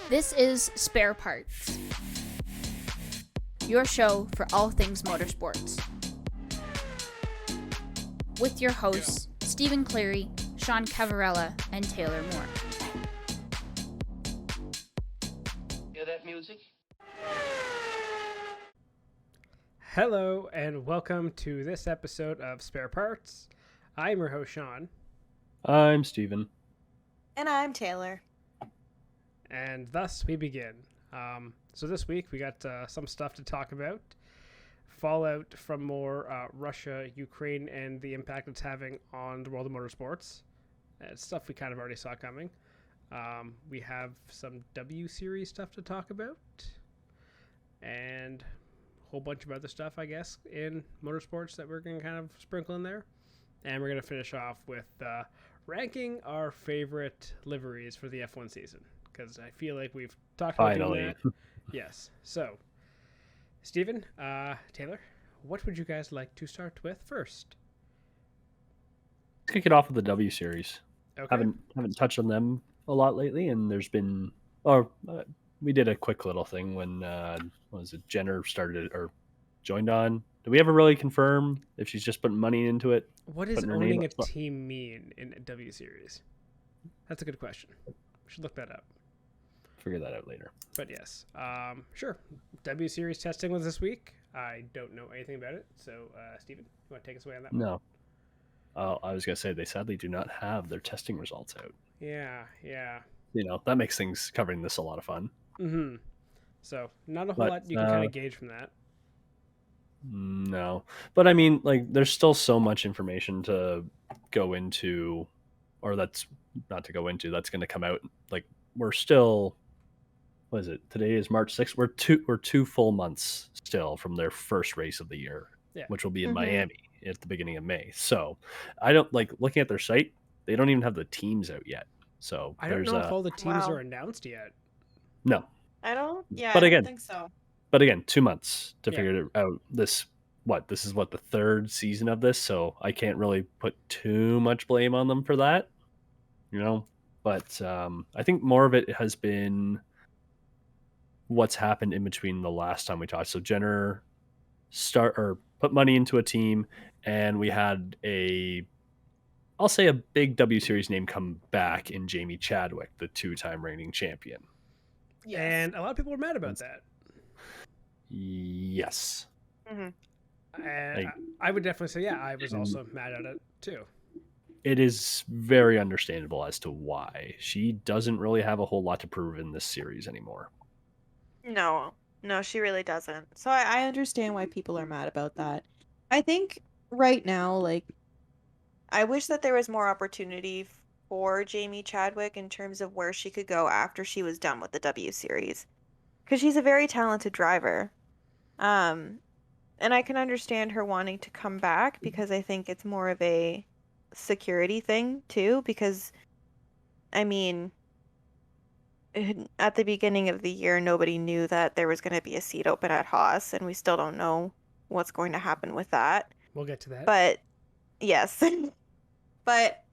This is Spare Parts, your show for all things motorsports. With your hosts, Stephen Cleary, Sean Cavarella, and Taylor Moore. Hear that music? Hello, and welcome to this episode of Spare Parts. I'm your host, Sean. I'm Steven. And I'm Taylor. And thus we begin. So this week we got some stuff to talk about. Fallout from more Russia, Ukraine, and the impact it's having on the world of motorsports. It's stuff we kind of already saw coming. We have some W Series stuff to talk about. And a whole bunch of other stuff, I guess, in motorsports that we're going to kind of sprinkle in there. And we're going to finish off with ranking our favorite liveries for the F1 season. Because I feel like we've talked about doing that. Yes. So, Steven, Taylor, what would you guys like to start with first? Let's kick it off with the W Series. Okay. Haven't touched on them a lot lately, and there's been, we did a quick little thing when Jenner started or joined on. Do we ever really confirm if she's just putting money into it? What does owning a team mean in a W Series? That's a good question. We should look that up. Figure that out later. But yes, sure. W Series testing was this week. I don't know anything about it. So, Steven, you want to take us away on that one? No. I was going to say they sadly do not have their testing results out. Yeah. You know, that makes things covering this a lot of fun. Mm-hmm. So, not a whole lot you can kind of gauge from that. No. But I mean, like, there's still so much information to go into, or that's not to go into, that's going to come out. Like, we're still, what is it? Today is March 6th. We're two full months still from their first race of the year, which will be in Miami at the beginning of May. So I don't like looking at their site. They don't even have the teams out yet. So I don't know if all the teams are announced yet. No. I don't think so. But again, 2 months to figure it out. This is the third season of this, so I can't really put too much blame on them for that, you know. But I think more of it has been what's happened in between the last time we talked. So Jenner put money into a team, and we had I'll say a big W Series name come back in Jamie Chadwick, the 2-time reigning champion. Yes. And a lot of people were mad about that. Yes. Mm-hmm. I would definitely say, I was also mad at it too. It is very understandable as to why. She doesn't really have a whole lot to prove in this series anymore. No, she really doesn't. So I understand why people are mad about that. I think right now, like, I wish that there was more opportunity for Jamie Chadwick in terms of where she could go after she was done with the W Series. Because she's a very talented driver. And I can understand her wanting to come back because I think it's more of a security thing too. Because, I mean, at the beginning of the year, nobody knew that there was going to be a seat open at Haas, and we still don't know what's going to happen with that. We'll get to that. But, yes. But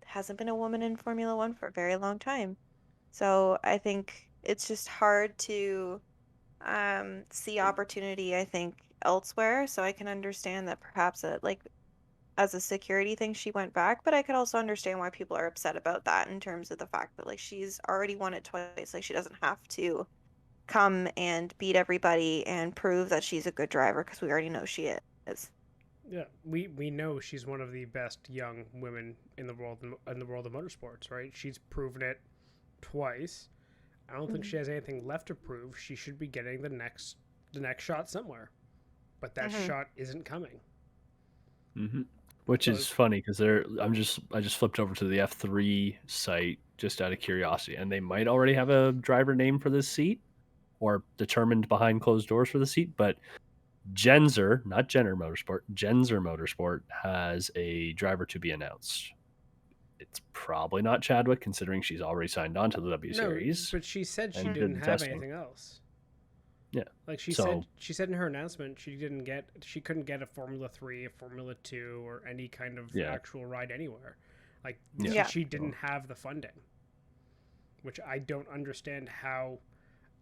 hasn't been a woman in Formula One for a very long time. So I think it's just hard to see opportunity, I think, elsewhere. So I can understand that perhaps as a security thing she went back, but I could also understand why people are upset about that in terms of the fact that, like, she's already won it twice. Like, she doesn't have to come and beat everybody and prove that she's a good driver because we already know she is. Yeah, we know she's one of the best young women in the world of motorsports, right? She's proven it twice. I don't think she has anything left to prove. She should be getting the next shot somewhere, but that shot isn't coming. Mm-hmm. Which is funny because I just flipped over to the F3 site just out of curiosity, and they might already have a driver name for this seat or determined behind closed doors for the seat, but Genzer, not Jenner Motorsport, Genzer Motorsport has a driver to be announced. It's probably not Chadwick, considering she's already signed on to the W Series. But she said she didn't have anything else. Yeah, like she said in her announcement, she couldn't get a Formula 3, a Formula 2, or any kind of actual ride anywhere. Like she didn't have the funding. which I don't understand how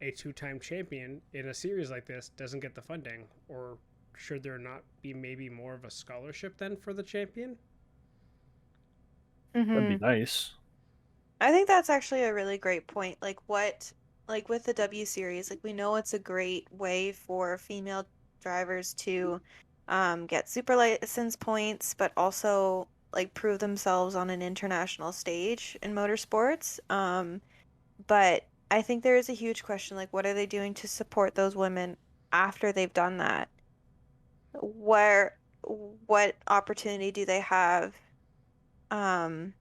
a two-time champion in a series like this doesn't get the funding. Or should there not be maybe more of a scholarship then for the champion? That'd be nice. I think that's actually a really great point. Like with the W Series, like we know it's a great way for female drivers to get super license points, but also like prove themselves on an international stage in motorsports. But I think there is a huge question, like what are they doing to support those women after they've done that? Where what opportunity do they have um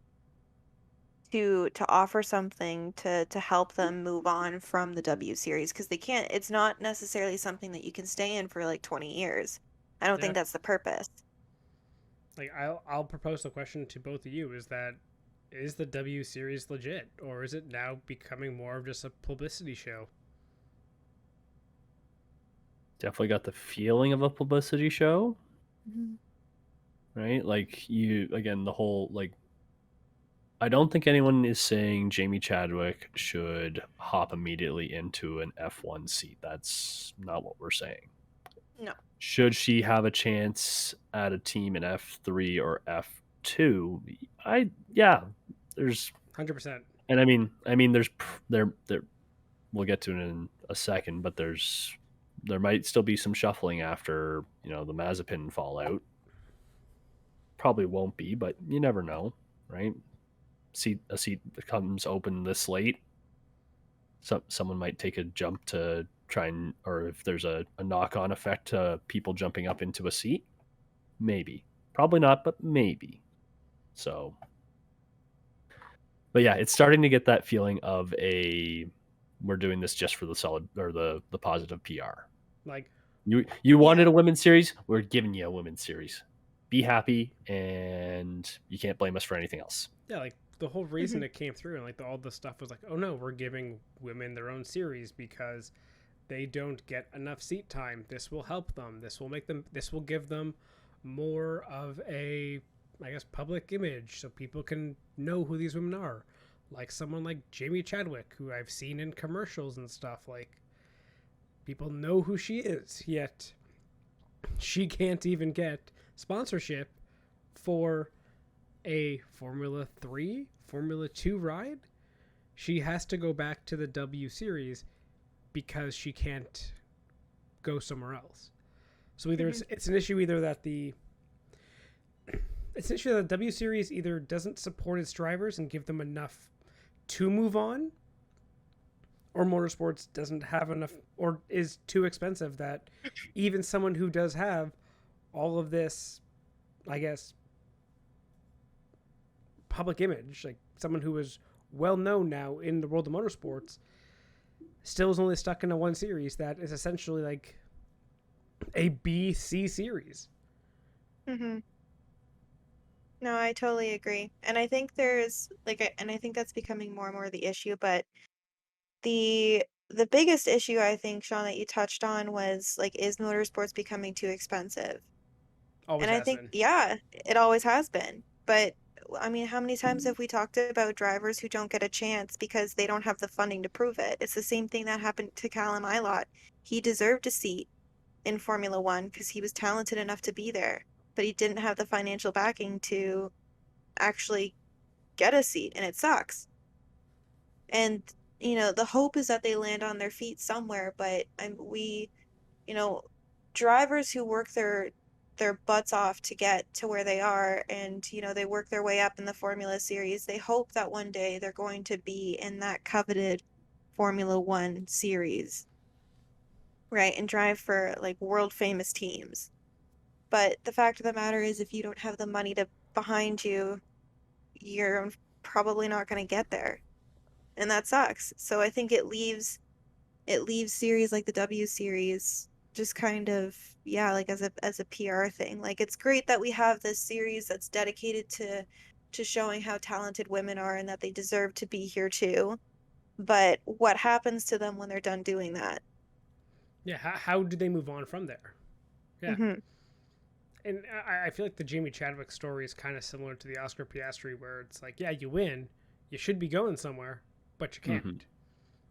to offer something to help them move on from the W Series? Because they can't, it's not necessarily something that you can stay in for like 20 years. I don't think Yeah. that's the purpose. Like, I'll propose the question to both of you: is the W Series legit, or is it now becoming more of just a publicity show? Definitely got the feeling of a publicity show, Mhm. right? Like again, the whole like, I don't think anyone is saying Jamie Chadwick should hop immediately into an F1 seat. That's not what we're saying. No. Should she have a chance at a team in F3 or F2? Yeah, there's 100%. and there's there we'll get to it in a second, but there might still be some shuffling after, the Mazepin fallout. Probably won't be, but you never know, right? A seat becomes open this late. Someone might take a jump to try and, or if there's a knock-on effect to people jumping up into a seat, maybe. Probably not, but maybe. So, but yeah, it's starting to get that feeling of we're doing this just for the solid or the positive PR. Like, You wanted a women's series, we're giving you a women's series. Be happy, and you can't blame us for anything else. yeah, like the whole reason it came through and like all the stuff was like, oh no, we're giving women their own series because they don't get enough seat time. This will help them. This will give them more of a, I guess, public image so people can know who these women are. Like someone like Jamie Chadwick, who I've seen in commercials and stuff. Like, people know who she is, yet she can't even get sponsorship for a Formula 3, Formula 2 ride. She has to go back to the W Series because she can't go somewhere else. So either it's an issue either that it's an issue that the W Series either doesn't support its drivers and give them enough to move on, or Motorsports doesn't have enough or is too expensive that even someone who does have all of this, I guess, public image, like someone who is well known now in the world of motorsports, still is only stuck in a one series that is essentially like a B-C series. Mm-hmm. No, I totally agree. And I think there's and I think that's becoming more and more the issue, but the biggest issue I think, Sean, that you touched on was like, is motorsports becoming too expensive? Always And I has think, been. yeah, it always has been. But I mean, how many times have we talked about drivers who don't get a chance because they don't have the funding to prove it? It's the same thing that happened to Callum Ilott. He deserved a seat in Formula One because he was talented enough to be there, but he didn't have the financial backing to actually get a seat, and it sucks. And the hope is that they land on their feet somewhere, but you know, drivers who work their butts off to get to where they are, and they work their way up in the Formula Series, they hope that one day they're going to be in that coveted Formula One series, right, and drive for like world famous teams. But the fact of the matter is, if you don't have the money to behind you, you're probably not going to get there, and that sucks. So I think it leaves series like the W Series just kind of, yeah, like as a PR thing. Like, it's great that we have this series that's dedicated to showing how talented women are and that they deserve to be here too. But what happens to them when they're done doing that? Yeah, how do they move on from there? Yeah. Mm-hmm. And I feel like the Jamie Chadwick story is kind of similar to the Oscar Piastri, where it's like, yeah, you win, you should be going somewhere, but you can't. Mhm.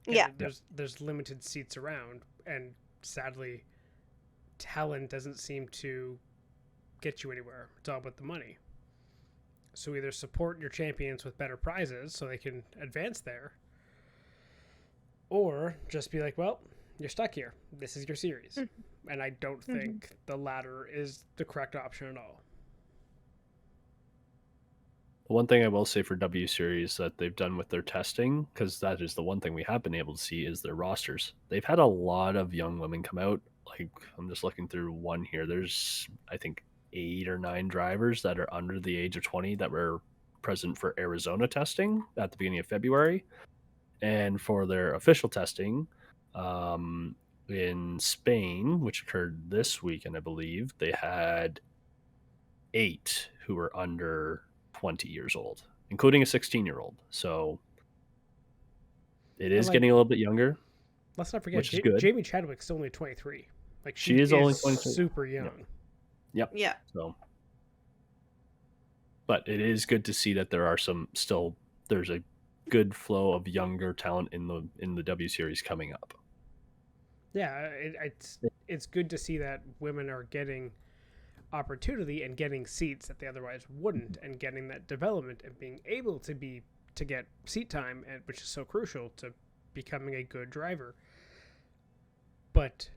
Yeah. There's limited seats around, and sadly, talent doesn't seem to get you anywhere. It's all about the money. So either support your champions with better prizes so they can advance there, or just be like, well, you're stuck here. This is your series. And I don't think the latter is the correct option at all. One thing I will say for W Series that they've done with their testing, because that is the one thing we have been able to see, is their rosters. They've had a lot of young women come out. Like, I'm just looking through one here. There's, I think, 8 or 9 drivers that are under the age of 20 that were present for Arizona testing at the beginning of February. And for their official testing in Spain, which occurred this weekend, I believe, they had 8 who were under 20 years old, including a 16-year-old. So it is getting a little bit younger. Let's not forget, which is good. Jamie Chadwick's still only 23. Like, she is only 23. Super young. Yep. Yeah. So, but it is good to see that there are there's a good flow of younger talent in the W Series coming up. Yeah, it's good to see that women are getting opportunity and getting seats that they otherwise wouldn't, and getting that development and being able to get seat time, and which is so crucial to becoming a good driver. But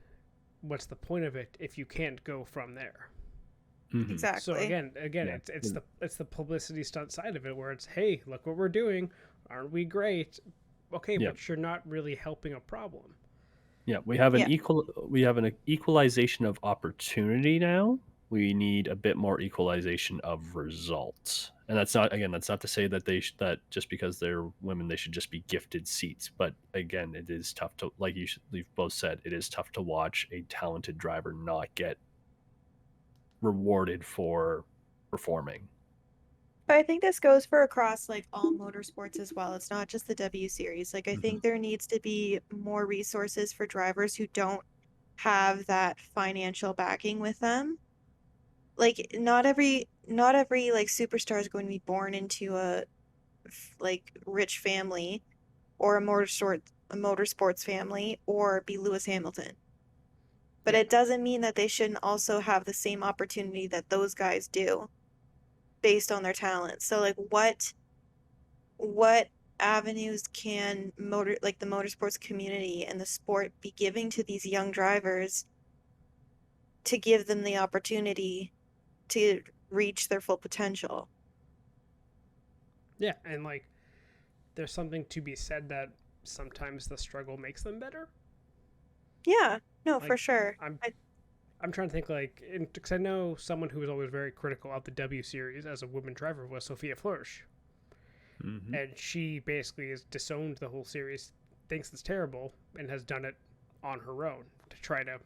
what's the point of it if you can't go from there? Exactly. So again, Yeah. it's the publicity stunt side of it, where it's, hey, look what we're doing, aren't we great? Okay, but you're not really helping a problem. Yeah, we have an equalization of opportunity now. We need a bit more equalization of results. And that's not to say that that just because they're women they should just be gifted seats, but again, it is tough to, like you've both said, it is tough to watch a talented driver not get rewarded for performing. But I think this goes for across like all motorsports as well. It's not just the W Series. Like, I think there needs to be more resources for drivers who don't have that financial backing with them. Like, not every like superstar is going to be born into a like rich family or a motorsports family or be Lewis Hamilton. But it doesn't mean that they shouldn't also have the same opportunity that those guys do based on their talent. So like what avenues can the motorsports community and the sport be giving to these young drivers to give them the opportunity to reach their full potential? Yeah, and like, there's something to be said that sometimes the struggle makes them better. Yeah, no, Like, for sure. I'm trying to think, like, because I know someone who was always very critical of the W Series as a woman driver was Sophia Flörsch. And she basically has disowned the whole series, thinks it's terrible, and has done it on her own to try to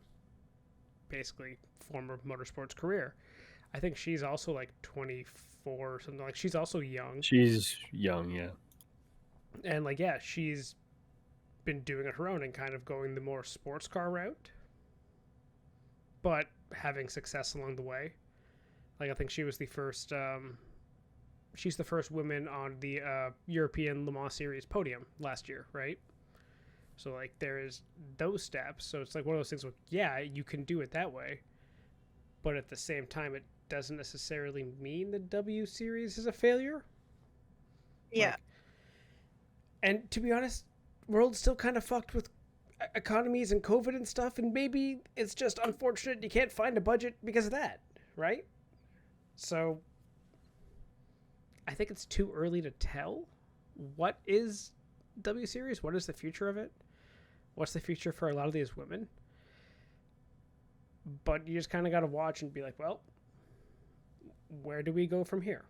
basically form a motorsports career. I think she's also like 24 or something. Like, she's also young. She's young, yeah. And like, yeah, she's been doing it her own and kind of going the more sports car route, but having success along the way. Like, I think she was the first she's the first woman on the European Le Mans Series podium last year, right? So like, there is those steps. So it's like one of those things where, yeah, you can do it that way, but at the same time, it doesn't necessarily mean the W Series is a failure. Yeah. Like, and to be honest, world's still kind of fucked with economies and COVID and stuff, and maybe it's just unfortunate you can't find a budget because of that, right? So I think it's too early to tell what is W Series, what is the future of it, what's the future for a lot of these women. But you just kind of got to watch and be like, well, where do we go from here?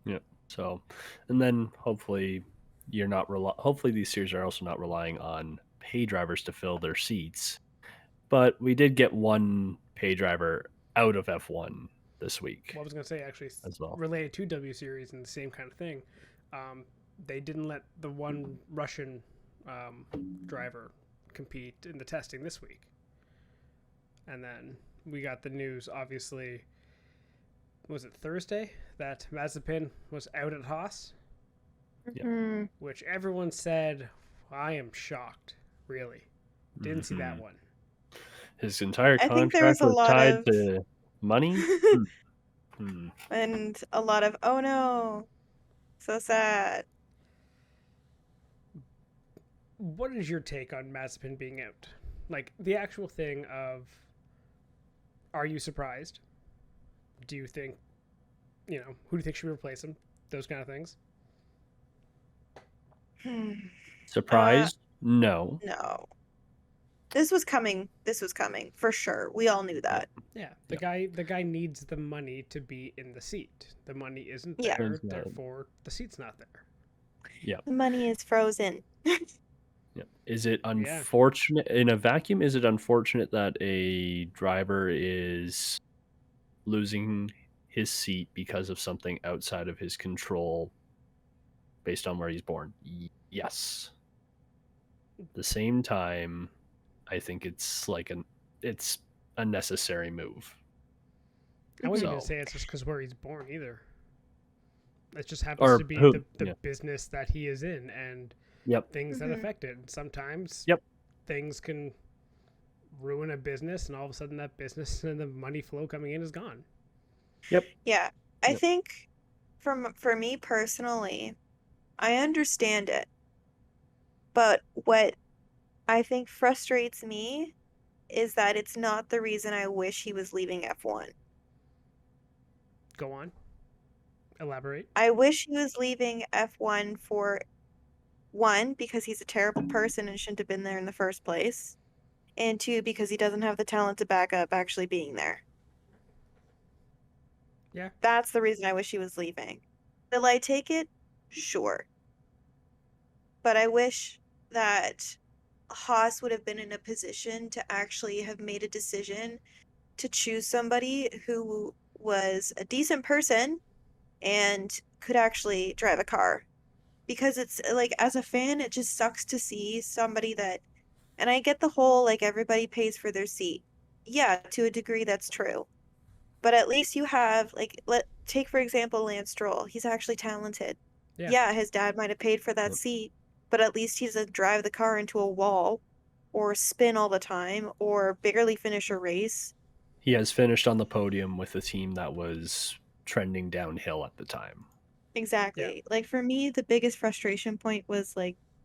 Yeah. So, and then hopefully hopefully these series are also not relying on pay drivers to fill their seats. But we did get one pay driver out of F1 this week. Well, I was going to say, actually, as well, related to W Series and the same kind of thing, they didn't let the one Russian driver compete in the testing this week. And then we got the news, obviously, was it Thursday, that Mazepin was out at Haas, Yeah. Mhm. which everyone said, I am shocked. Really. Didn't see that one. His entire I think there was contract a was lot tied of to money. Hmm. and a lot of oh no, so sad. What is your take on Mazepin being out? Like, the actual thing of, are you surprised? Do you think, who do you think should replace him? Those kind of things. Surprised? No. No. This was coming for sure. We all knew that. Yeah, the guy needs the money to be in the seat. The money isn't Yeah. there, Turns out. therefore the seat's not there. The money is frozen. Yeah. Is it unfortunate in a vacuum? Is it unfortunate that a driver is losing his seat because of something outside of his control based on where he's born? Yes. At the same time, I think it's it's a necessary move. I wouldn't So- even say it's just because where he's born either. It just happens to be the business that he is in and Yep. things that Mhm. affect it. Sometimes Yep. things can ruin a business, and all of a sudden that business and the money flow coming in is gone. Yeah. I Yep. think for me personally, I understand it. But what I think frustrates me is that it's not the reason I wish he was leaving F1. Go on. Elaborate. I wish he was leaving F1 for one, because he's a terrible person and shouldn't have been there in the first place, and two, because he doesn't have the talent to back up actually being there. Yeah. That's the reason I wish he was leaving. Will I take it? Sure. But I wish that Haas would have been in a position to actually have made a decision to choose somebody who was a decent person and could actually drive a car. Because it's like, as a fan, it just sucks to see somebody that, and I get the whole like everybody pays for their seat. Yeah, to a degree that's true. But at least you have take for example Lance Stroll. He's actually talented. Yeah. His dad might have paid for that Yep. seat, but at least he doesn't drive the car into a wall or spin all the time or barely finish a race. He has finished on the podium with a team that was trending downhill at the time. Exactly. Like for me, the biggest frustration point was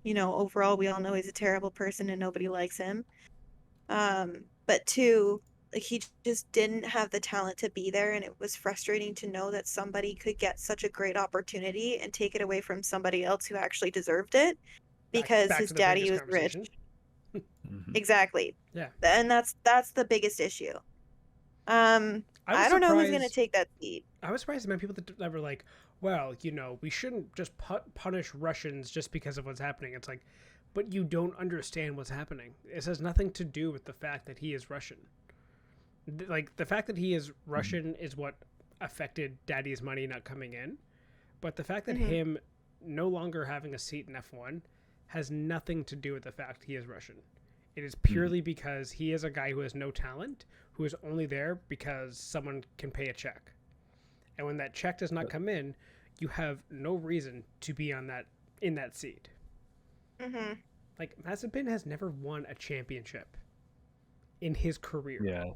overall we all know he's a terrible person and nobody likes him. But two, like he just didn't have the talent to be there, and it was frustrating to know that somebody could get such a great opportunity and take it away from somebody else who actually deserved it because Back his to the daddy previous was rich. conversation. Mhm. Exactly. Yeah. And that's the biggest issue. I was don't know who's gonna surprised- take that seat. I was surprised at many people that were like, well, we shouldn't just punish Russians just because of what's happening. It's like, but you don't understand what's happening. It has nothing to do with the fact that he is Russian. Like, the fact that he is Russian is what affected Daddy's money not coming in. But the fact that Mhm. him no longer having a seat in F1 has nothing to do with the fact he is Russian. It is purely because he is a guy who has no talent, who is only there because someone can pay a check. And when that check does not come in, you have no reason to be in that seat. Mm-hmm. Like, Mazepin has never won a championship in his career. Yeah.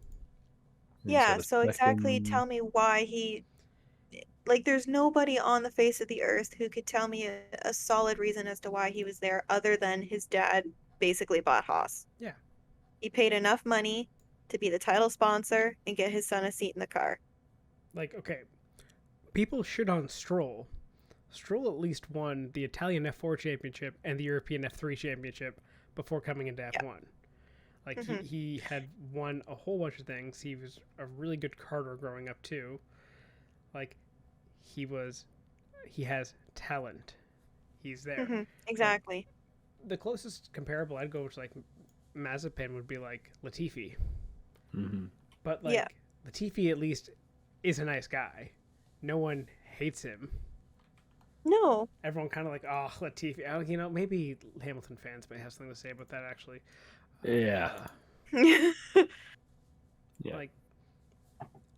Yeah, He's so got a exactly second- tell me why there's nobody on the face of the earth who could tell me a solid reason as to why he was there other than his dad basically bought Haas. Yeah. He paid enough money to be the title sponsor and get his son a seat in the car. Like, okay, people shit on Stroll. Stroll at least won the Italian F4 championship and the European F3 championship before coming into F1. Like, Mhm. he had won a whole bunch of things. He was a really good karter growing up, too. Like, he has talent. He's there. Mhm, exactly. The closest comparable I'd go to, like, Mazepin would be, like, Latifi. Mhm. But, like, Yeah. Latifi at least is a nice guy. No one hates him. No. Everyone kind of like, oh, Latifi. Oh, maybe Hamilton fans may have something to say about that, actually. Yeah. Yeah. Like,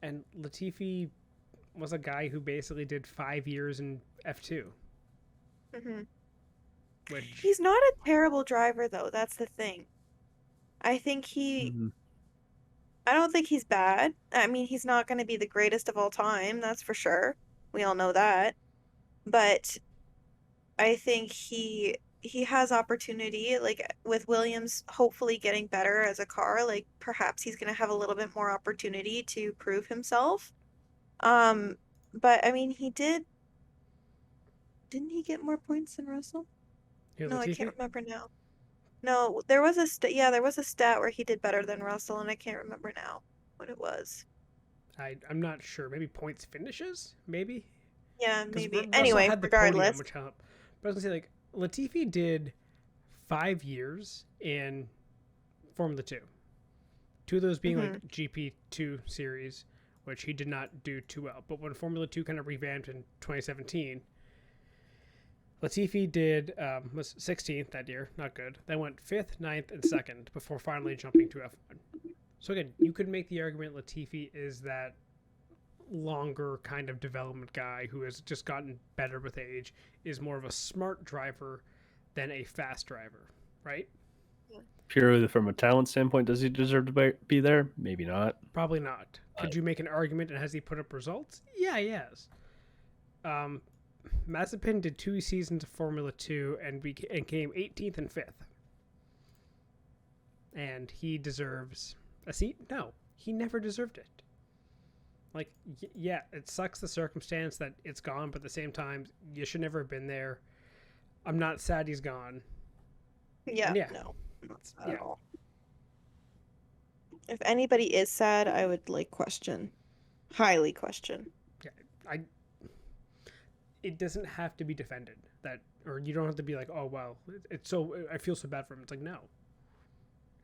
and Latifi, was a guy who basically did 5 years in F2. Hmm. Which He's not a terrible driver, though. That's the thing. I think Mhm. I don't think he's bad. I mean, he's not going to be the greatest of all time, that's for sure. We all know that. But I think he has opportunity, like with Williams hopefully getting better as a car, like perhaps he's going to have a little bit more opportunity to prove himself. Um, but I mean, didn't he get more points than Russell? Here, No, I Latifi? can't remember now. No, there was a stat where he did better than Russell, and I can't remember now what it was. I'm not sure. Maybe points finishes? Maybe? Yeah, Because maybe. Russell Anyway, had the podium, regardless. which helped. But I was going to say, like, Latifi did 5 years in Formula 2. 2 of those being, Mhm. like, GP2 series, which he did not do too well. But when Formula 2 kind of revamped in 2017, Latifi was 16th that year, not good. Then went 5th, 9th, and 2nd before finally jumping to F1. So again, you could make the argument Latifi is that longer kind of development guy who has just gotten better with age, is more of a smart driver than a fast driver, right? Purely from a talent standpoint, does he deserve to be there? Maybe not. Probably not. Could you make an argument, and has he put up results? Yeah, he has. Mazepin did 2 seasons of Formula 2 and came 18th and 5th. And he deserves a seat? No, he never deserved it. Like, yeah, it sucks the circumstance that it's gone, but at the same time, you should never have been there. I'm not sad he's gone. Yeah, Yeah. no, that's not Yeah. at all. If anybody is sad, I would highly question. It doesn't have to be defended, or you don't have to be like, oh well, it's so, I feel so bad for him. It's like, no,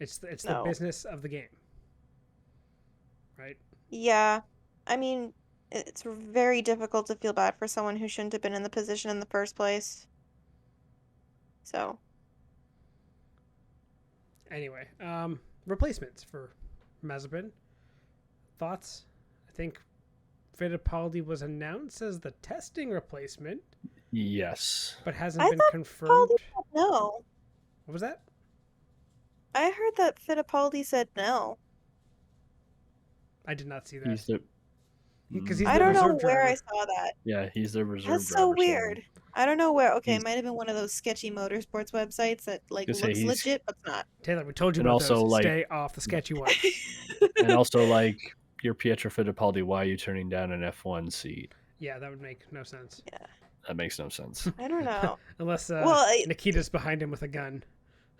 it's the No. business of the game, right? Yeah, I mean, it's very difficult to feel bad for someone who shouldn't have been in the position in the first place. So, Anyway, replacements for Mazepin. Thoughts? I think Fittipaldi was announced as the testing replacement, Yes. but hasn't I been thought confirmed. Fittipaldi said no. What was that? I heard that Fittipaldi said no. I did not see that. He's the Because he's I the don't know reserve where I driver. saw that. yeah, he's the reserve That's driver. so weird. I don't know where. Okay, it he's- might have been one of those sketchy motorsports websites that like Gonna say looks he's- legit but not. Taylor, we told you And about also, those. like- Stay off the sketchy ones. And also, like, you're Pietro Fittipaldi. Why are you turning down an F1 seat? Yeah, that would make no sense. That makes no sense. I don't know. Unless Well, Nikita's behind him with a gun.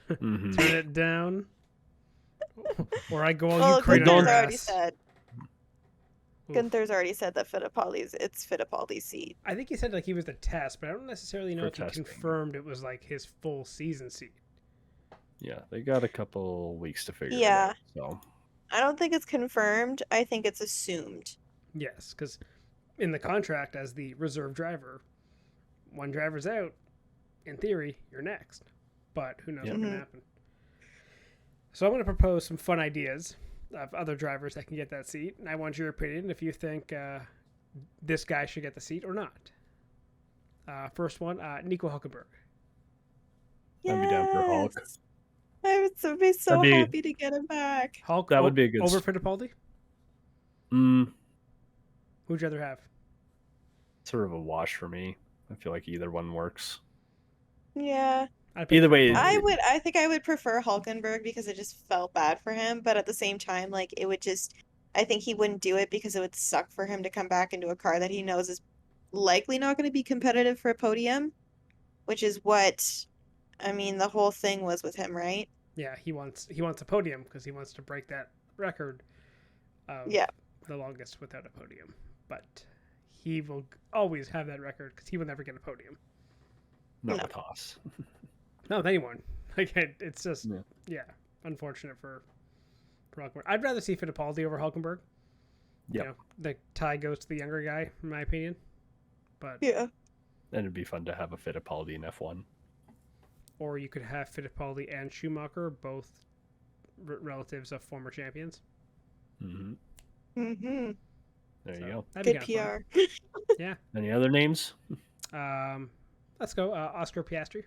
Mhm. Turn it down. Or I go all Well, Ukraine on Gunther's your already ass. said. Oof. Gunther's already said that it's Fittipaldi's seat. I think he said like he was the test, but I don't necessarily know For if he testing. confirmed it was like his full season seat. Yeah, they got a couple weeks to figure Yeah. it out. So I don't think it's confirmed. I think it's assumed. Yes, because in the contract as the reserve driver, one driver's out, in theory, you're next. But who knows Yep. what can Mhm. happen. So I'm going to propose some fun ideas of other drivers that can get that seat. And I want your opinion if you think this guy should get the seat or not. First one, Nico Hülkenberg. I'd be down for Hulk. Yes! I would be so That'd be- happy to get him back. Hulk, That would be a good over s- Fittipaldi? mm, Who'd you rather have? sort of a wash for me. I feel like either one works. Yeah. I'd pick Either way, Fittipaldi. I think I would prefer Hulkenberg because it just felt bad for him, but at the same time, like it would just I think he wouldn't do it because it would suck for him to come back into a car that he knows is likely not going to be competitive for a podium, which is what I mean, the whole thing was with him, right? Yeah, he wants a podium because he wants to break that record of Yeah. the longest without a podium. But he will always have that record because he will never get a podium. not No. with Haas. Not with anyone. Like it's just Yeah. unfortunate for Hulkenberg. I'd rather see Fittipaldi over Hulkenberg. Yep. You know, the tie goes to the younger guy, in my opinion. But Yeah. And it'd be fun to have a Fittipaldi in F1. or you could have Fittipaldi and Schumacher, both relatives of former champions. hmm Mm-hmm. There So, you go. that'd Good be kinda PR. fun. Yeah. Any other names? Let's go. Oscar Piastri.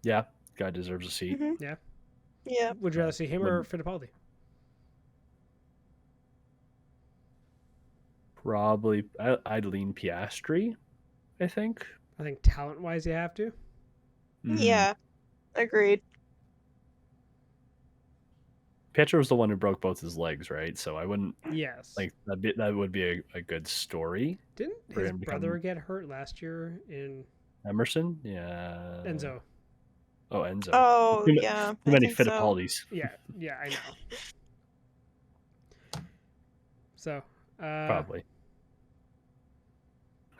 Yeah, guy deserves a seat. Hmm. Yeah. Yeah. Would you rather see him or Fittipaldi? Probably, I'd lean Piastri, I think. I think talent-wise, you have to. Mhm. Yeah. Agreed. Pietro was the one who broke both his legs, right? So I wouldn't Yes. like that would be a good story. Didn't for his him to brother come- get hurt last year in Emerson, yeah. Enzo? Oh, Enzo. Oh, Too, yeah. too I many think so. Fittipaldis. Yeah, I know. So, Probably.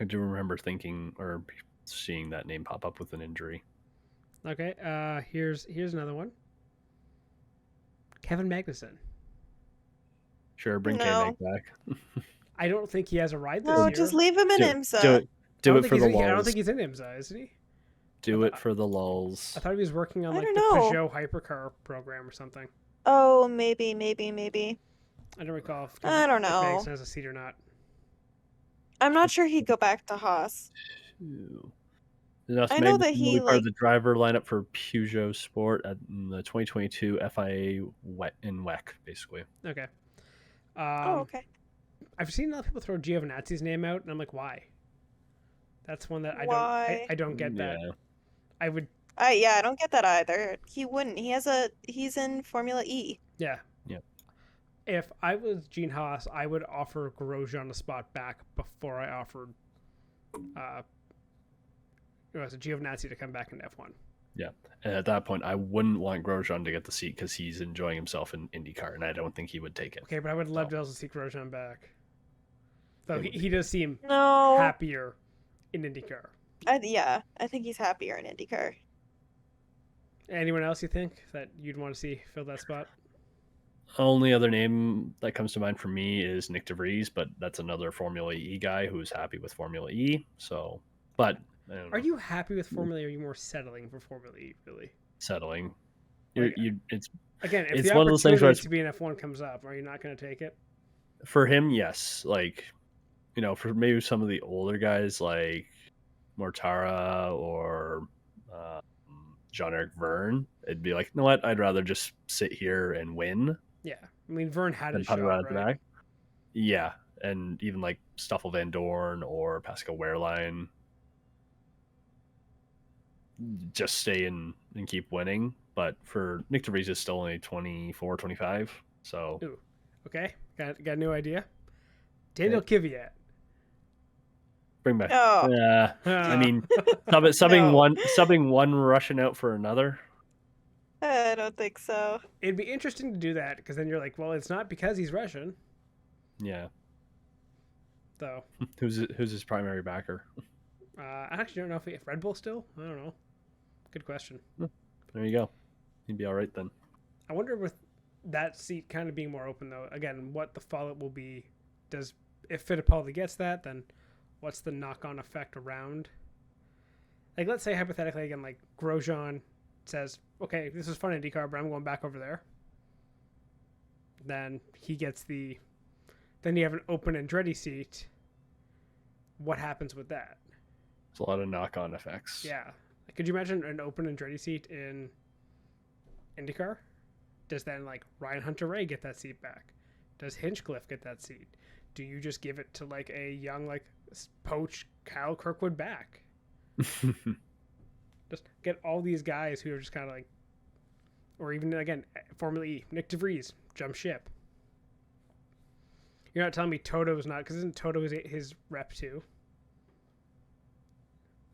I do remember thinking or seeing that name pop up with an injury. okay. Here's another one. Kevin Magnussen. Sure, bring No. K-Mag back. I don't think he has a ride this No, year. just leave him in Do IMSA. it. Do it for the I don't lulls. think he's in IMSA, isn't he? Do it for the lulls. I thought he was working on I like the don't know. Peugeot hypercar program or something. Oh, maybe. I don't recall if I don't know. Magnussen has a seat or not. I'm not sure he'd go back to Haas. I know that he, part of like- the driver lineup for Peugeot Sport at the 2022 FIA in WEC, basically. Okay. Oh, okay. I've seen a lot of people throw Giovinazzi's name out, and I'm like, why? That's one that Why? I don't get that. Yeah. I would, Yeah, I don't get that either. He wouldn't. He's in Formula E. yeah. Yeah. If I was Gene Haas, I would offer Grosjean a spot back before I offered Giovinazzi to come back in F1. Yeah. And at that point, I wouldn't want Grosjean to get the seat because he's enjoying himself in IndyCar, and I don't think he would take it. Okay, but I would love to also see Grosjean back. Though he does seem No. happier in IndyCar. Yeah, I think he's happier in IndyCar. Anyone else you think that you'd want to see fill that spot? Only other name that comes to mind for me is Nick DeVries, but that's another Formula E guy who's happy with Formula E. So, but I don't know. Are you happy with Formula E, or are you more settling for Formula E, really? Settling? Like, It's Again, if It's the one of those things where opportunity to be in F1 comes up, are you not going to take it? for him, yes. Like, for maybe some of the older guys like Mortara or Jean-Eric Verne, it'd be like, you know what? I'd rather just sit here and win Yeah. I mean, Verne had than his putt shot, around at the right? back. Yeah, and even like Stoffel Van Dorn or Pascal Wehrlein, just stay in and keep winning. But for Nick DeVries, is still only 24, 25. So Ooh. Okay. Got a new idea? Daniel Kvyat. bring back. Oh. Yeah, I mean, subbing one Russian out for another. I don't think so. It'd be interesting to do that, because then you're like, well, it's not because he's Russian, Yeah, though. who's his primary backer? I actually don't know if Red Bull still. I don't know. Good question. There you go. He'd be all right then. I wonder, with that seat kind of being more open, though, again, what the fallout will be. If Fittipaldi gets that, then what's the knock-on effect around? Like, let's say hypothetically again, like Grosjean says, "Okay, this is fun in IndyCar, but I'm going back over there." Then he gets then you have an open Andretti seat. What happens with that? It's a lot of knock-on effects. Yeah, could you imagine an open Andretti seat in IndyCar? Does then like Ryan Hunter-Reay get that seat back? Does Hinchcliffe get that seat? Do you just give it to like a young like poach Kyle Kirkwood back? Just get all these guys who are just kind of like, or even again Formula E, Nick DeVries, jump ship. You're not telling me Toto's not, because isn't Toto his rep too?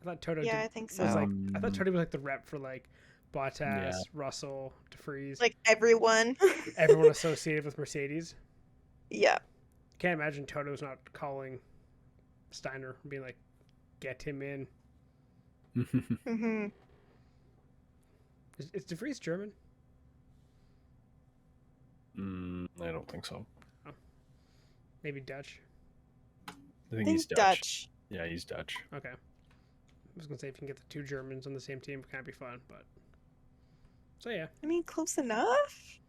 I thought Toto. Yeah, I think so. Was like, I thought Toto was like the rep for like Bottas, Yeah. Russell, DeVries, Like everyone. everyone associated with Mercedes. Yeah. Can't imagine Toto's not calling Steiner and being like, get him in. Hmm. Is DeVries German? I don't think so. Maybe Dutch. I think he's Dutch. Yeah, he's Dutch. Okay. I was gonna say if you can get the two Germans on the same team, it kind of be fun, but so yeah. I mean, close enough.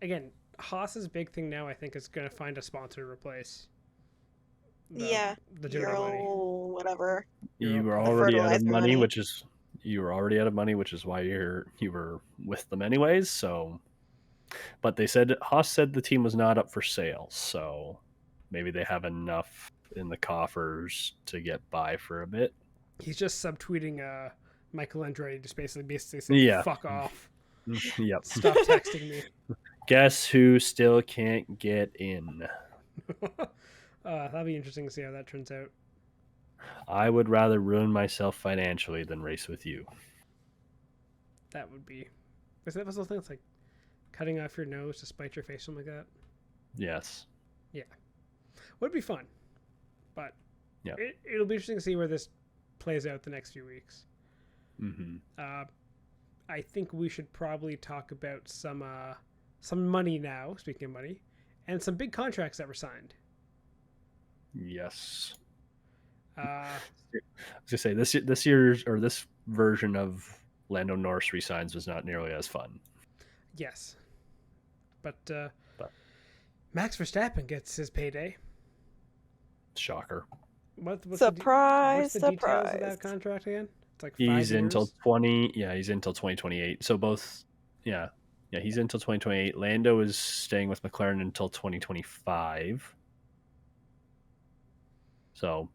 Again, Haas's big thing now, I think, is gonna find a sponsor to replace Yeah, the dirty money. Euro, whatever. You were The already out of fertilizer money, money. which is why you were with them anyways. So, but Haas said the team was not up for sale, so maybe they have enough in the coffers to get by for a bit. He's just subtweeting Michael Andretti, just basically saying, Yeah. fuck off. Yep. Stop texting me. Guess who still can't get in? That'll be interesting to see how that turns out. I would rather ruin myself financially than race with you. That would be. Is that the thing? It's like cutting off your nose to spite your face, something like that. Yes. Would be fun, but Yeah. it'll be interesting to see where this plays out the next few weeks. Mm-hmm. I think we should probably talk about some money now. Speaking of money, and some big contracts that were signed. Yes. Uh, I was gonna say this year's or this version of Lando Norris resigns was not nearly as fun. yes, but Max Verstappen gets his payday. Shocker. What's Surprise, the details of surprise. that contract again? It's like 5 He's years. until 20. Yeah, he's until 2028. So both. Yeah, he's until 2028. Lando is staying with McLaren until 2025. So,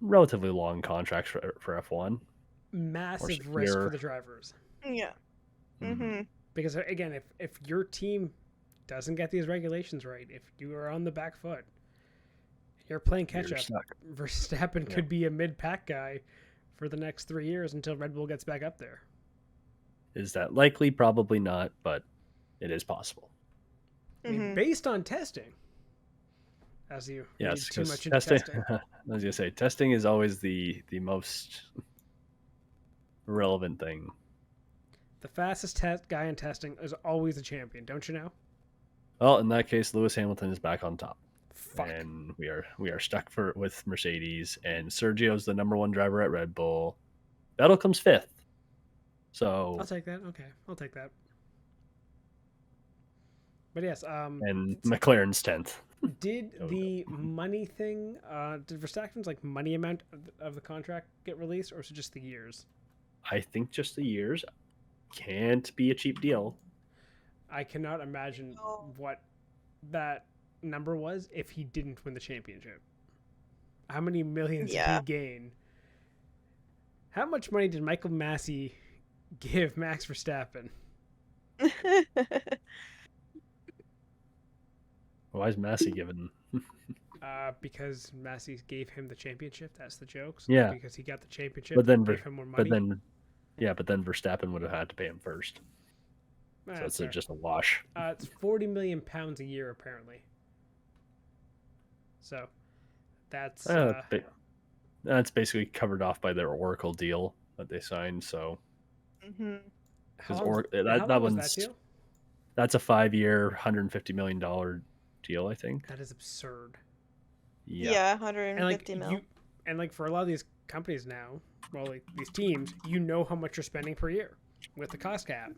relatively long contracts for F1. Massive Or risk for secure. the drivers. Yeah. Mm-hmm. Because again, if your team doesn't get these regulations right, if you are on the back foot, you're playing catch You're up. stuck. Verstappen Yeah. could be a mid-pack guy for the next 3 years until Red Bull gets back up there. Is that likely? Probably not, but it is possible. I mean, Mhm. based on testing, as you read Yes, too because much into testing. I was gonna say testing is always the most relevant thing. The fastest guy in testing is always a champion, don't you know? Well, in that case, Lewis Hamilton is back on top, Fuck. and we are stuck with Mercedes, and Sergio's the number one driver at Red Bull. Vettel comes fifth, so I'll take that. Okay, I'll take that. But yes, and McLaren's 10th. did Oh, the money thing, did Verstappen's like money amount of the contract get released, or is it just the years? I think just the years. Can't be a cheap deal. I cannot imagine No. what that number was if he didn't win the championship. How many millions Yeah. did he gain? How much money did Michael Massey give Max Verstappen? Why is Massey given? Because Massey gave him the championship. That's the joke. So Yeah. Because he got the championship, But then gave him more money. But then Verstappen would have had to pay him first. So That's it's fair. just a wash. It's 40 million pounds a year apparently. So that's That's basically covered off by their Oracle deal that they signed. So Mhm. how 'cause long, that how long was one's that deal? that's a 5-year, $150 million deal, I think. That is absurd. Yeah, And like 150 mil. like for a lot of these companies now, well, like these teams, you know how much you're spending per year with the cost cap.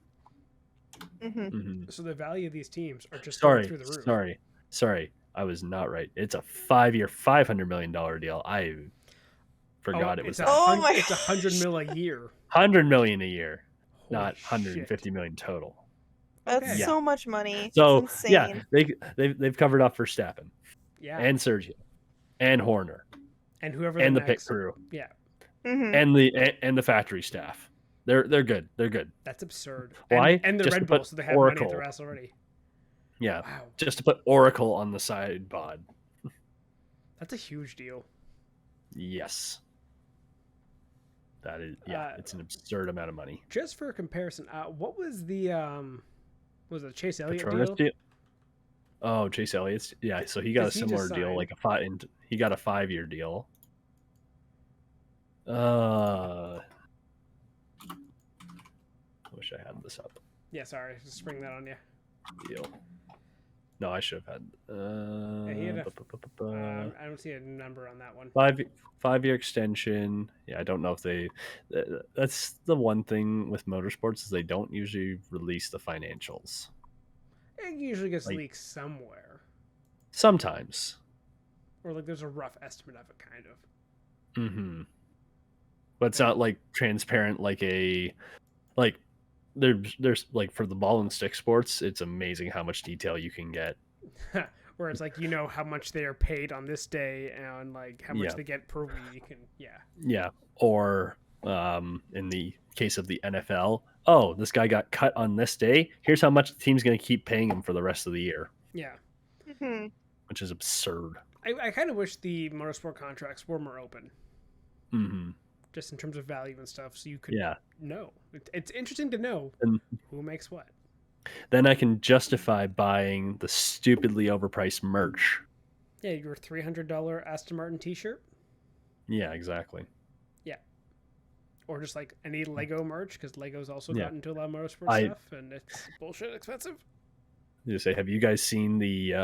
Mhm. Mhm. So the value of these teams are just going through the roof. Sorry, I was not right. It's a 5-year, $500 million deal. I forgot it was it's that. Oh my it's $100 million a year. $100 million a year, Holy not shit. 150 million total. That's Okay. so much money. So It's insane. yeah, they've covered off Verstappen Yeah, and Sergio and Horner and whoever and the the pit next, crew yeah, Mhm. and the factory staff. They're good. They're good. that's absurd. Why? And the Just to Red Bull, put so they have money at Oracle. the rest already. Yeah, Wow, just to put Oracle on the side bod. that's a huge deal. Yes. That is Uh, it's an absurd amount of money. Just for comparison, what was the was it Chase Elliott Petronas deal? deal? Oh, Chase Elliott's. Yeah, so he got a Because he just similar deal, signed. like he got a 5-year deal. I wish I had this up. Yeah, sorry, just spring that on you. Deal. No, I should have had. he had I don't see a number on that one. 5-year extension. Yeah, I don't know if they. That's the one thing with motorsports is they don't usually release the financials. It usually gets Like- leaked somewhere. Sometimes, or like there's a rough estimate of it, kind of. Mm-hmm. But it's not like transparent, like there's like for the ball and stick sports, it's amazing how much detail you can get. Where it's like, how much they are paid on this day and like how much Yeah. they get per week, and Yeah. Or in the case of the NFL, oh, this guy got cut on this day. Here's how much the team's going to keep paying him for the rest of the year, Mhm. which is absurd. I kind of wish the motorsport contracts were more open, Mm-hmm. just in terms of value and stuff, so you could Yeah. know. It's interesting to know And who makes what. then I can justify buying the stupidly overpriced merch. Yeah, your $300 Aston Martin T-shirt, Yeah, exactly. or just like any Lego merch, because Lego's also Yeah. gotten into a lot of motorsport stuff, and it's bullshit expensive. You say, have you guys seen the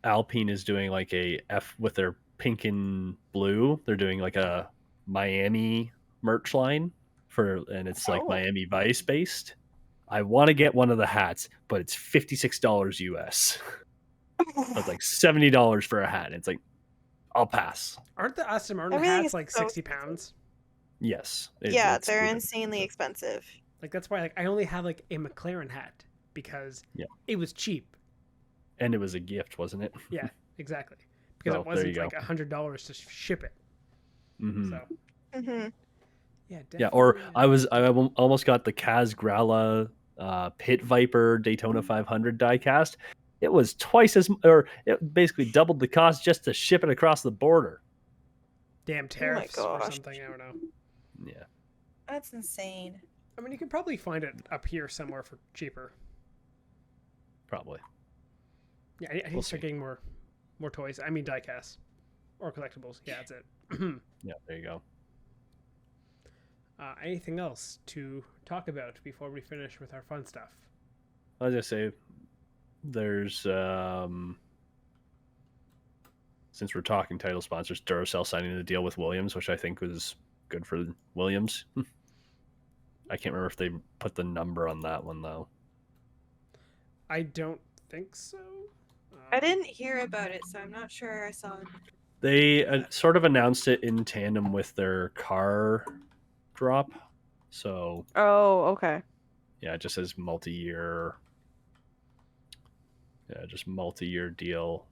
Alpine is doing like a F with their pink and blue? They're doing like a Miami merch line and it's like Oh. Miami Vice based. I want to get one of the hats, but it's $56 US. That's like $70 for a hat. It's like, I'll pass. Aren't the Aston Martin Everything hats is like so 60 pounds? Yes. Yeah, it's they're stupid. insanely expensive. Like that's why like I only have like a McLaren hat because it was cheap. And it was a gift, wasn't it? Yeah, exactly. Because Oh, it there wasn't you like $100 to ship it. Mm-hmm. So Hmm. yeah, definitely. Yeah, or I almost got the Kaz Grala Pit Viper Daytona 500 diecast. It was twice as, or it basically doubled the cost just to ship it across the border. damn tariffs or gosh. something. I don't know. Yeah, That's insane. I mean, you can probably find it up here somewhere for cheaper. probably. Yeah, I need We'll to start see. getting more toys. I mean, diecasts or collectibles. Yeah, that's it. Yeah, there you go. Anything else to talk about before we finish with our fun stuff? I was gonna say, there's since we're talking title sponsors, Duracell signing the deal with Williams, which I think was good for Williams. I can't remember if they put the number on that one though. I don't think so. I didn't hear about it, so I'm not sure I saw it. They sort of announced it in tandem with their car drop. So Oh, okay. yeah, it just says multi-year. Yeah, just multi-year deal.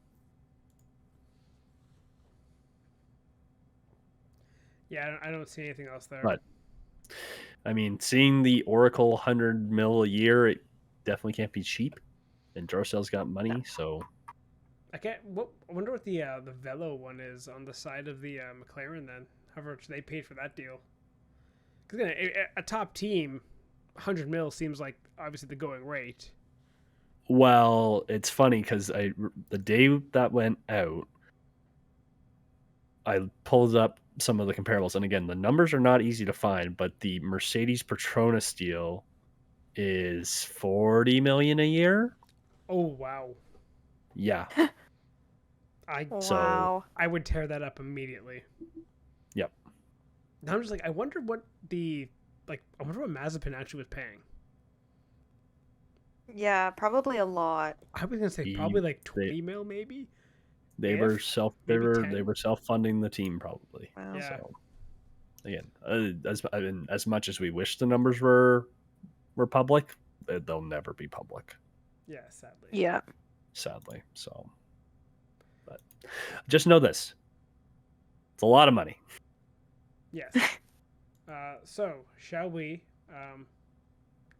Yeah, I don't see anything else there. But I mean, seeing the Oracle 100 mil a year, it definitely can't be cheap. And Duracell's got money, so I wonder what the Velo one is on the side of the McLaren then. How much they paid for that deal? Because a top team, 100 mil seems like obviously the going rate. well, it's funny because the day that went out, I pulled up some of the comparables, and again, the numbers are not easy to find, but the Mercedes Petronas deal is 40 million a year. Oh wow! Yeah. So- Wow. I would tear that up immediately. Yep. Now I'm just like, I wonder what Mazepin actually was paying. Yeah, probably a lot. I was gonna say He- probably like 20 mil, maybe. They If, were maybe 10. they were self-funding the team probably. Wow. Yeah. So again, as much as we wish the numbers were public, they'll never be public, Yeah, sadly. Yeah. sadly. So, but just know this: it's a lot of money. Yes. So shall we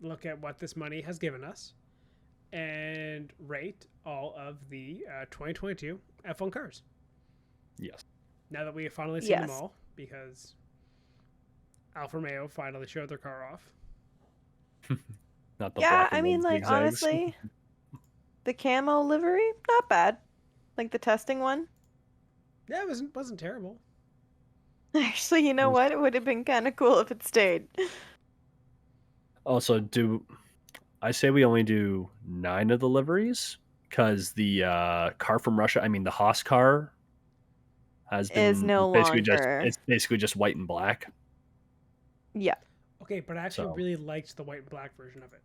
look at what this money has given us and rate all of the 2022 F1 cars? Yes. Now that we have finally seen them Yes. all, because Alfa Romeo finally showed their car off. Not the Yeah, black and I mean, white like, zigzags. honestly, the camo livery, not bad. Like the testing one. Yeah, it wasn't terrible. Actually, you know what? It would have been kind of cool if it stayed. Also, I say we only do 9 of the liveries because the car from Russia, I mean the Haas car, has been Is no basically longer. it's basically just white and black. Yeah. Okay, but I actually So- really liked the white and black version of it.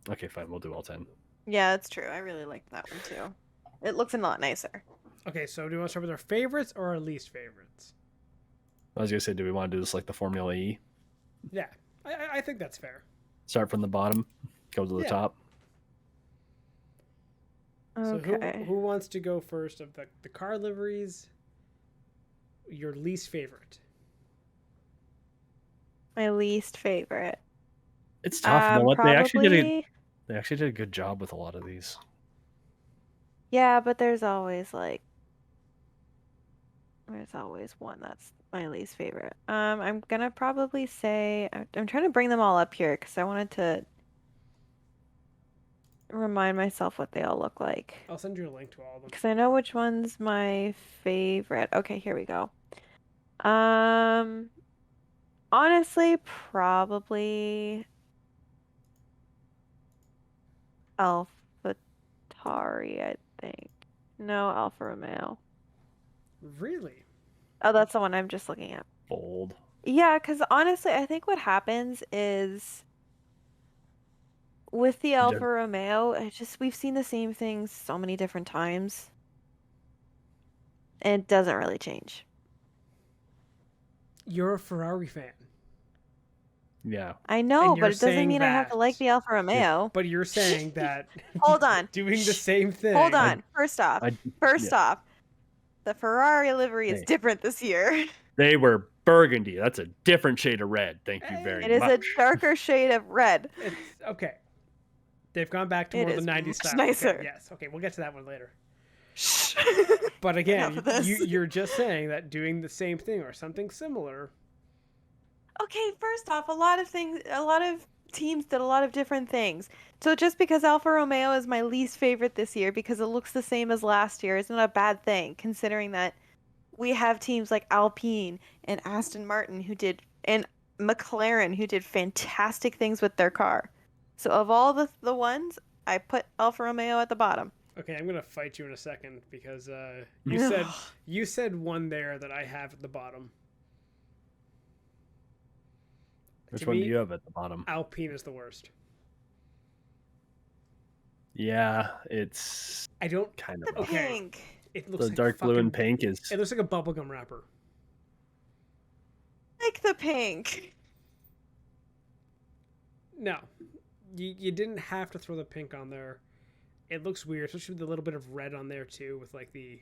Okay, fine, we'll do all 10. Yeah, that's true. I really liked that one too. It looks a lot nicer. Okay, so do we want to start with our favorites or our least favorites? I was gonna say, do we want to do this like the Formula E? Yeah, I think that's fair. Start from the bottom, go to the Yeah. top. Okay. So who wants to go first of the car liveries? Your least favorite. My least favorite. It's tough. You know what? They actually Probably. did a good job with a lot of these. Yeah, but there's always one that's my least favorite. I'm gonna probably say I'm trying to bring them all up here because I wanted to remind myself what they all look like. I'll send you a link to all of them. Because I know which one's my favorite. Okay, here we go. Honestly, probably AlphaTauri, I think. No, Alfa Romeo. Really? Oh, that's the one I'm just looking at. Bold. Yeah, because honestly, I think what happens is with the Alfa Romeo, we've seen the same things so many different times. And it doesn't really change. You're a Ferrari fan. Yeah. I know, And you're but it doesn't saying mean I have to that- like the Alfa Romeo. But you're saying that Hold on. doing the same thing. Hold on. First off, yeah. the Ferrari livery is Hey. different this year. They were burgundy. That's a different shade of red. Thank you very It is much. a darker shade of red. It's okay. They've gone back to It more of is the 90s much style. nicer. Okay, yes. Okay, we'll get to that one later. Shh. But again, Enough of this. you're just saying that doing the same thing or something similar. Okay, first off, a lot of teams did a lot of different things. So just because Alfa Romeo is my least favorite this year because it looks the same as last year isn't a bad thing, considering that we have teams like Alpine and Aston Martin and McLaren who did fantastic things with their car. So of all the ones, I put Alfa Romeo at the bottom. Okay, I'm gonna fight you in a second because Ugh. you said one there that I have at the bottom. Which To one me, do you have at the bottom? Alpine is the worst. Yeah, it's I don't. kind The of Okay. pink. It looks the like dark blue and fucking- pink is. It looks like a bubblegum wrapper. Like the pink. No, you didn't have to throw the pink on there. It looks weird, especially with a little bit of red on there too, with like the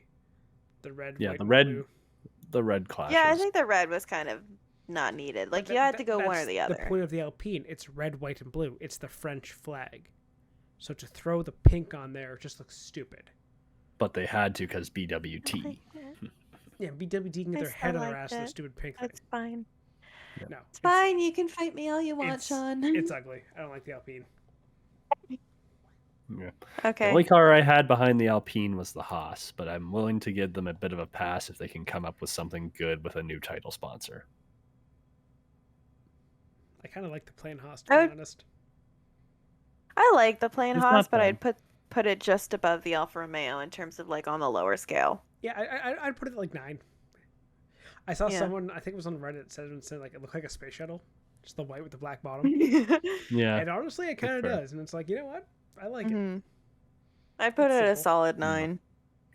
red. Yeah, white, the and red blue. The red clashes. Yeah, I think the red was kind of not needed. Like, But you had to go one that's or the other. The point of the Alpine, it's red, white, and blue. It's the French flag. So to throw the pink on there just looks stupid. But they had to because BWT. Yeah, BWD can get I their still head on their like ass with a it. stupid pink thing. That's fine. No, It's fine. You can fight me all you want, it's, Sean. It's ugly. I don't like the Alpine. Yeah. Okay. The only car I had behind the Alpine was the Haas, but I'm willing to give them a bit of a pass if they can come up with something good with a new title sponsor. I kind of like the plain Haas, to be honest. I like the plain It's Haas, not but bad. I'd put it just above the Alfa Romeo in terms of like on the lower scale. Yeah, I'd put it at like 9. I saw Yeah. someone, I think it was on Reddit, said like it looked like a space shuttle, just the white with the black bottom. Yeah. And honestly, it kind of fair. does. And it's like, you know what? I like it. Mhm. I'd put it at a simple. solid 9.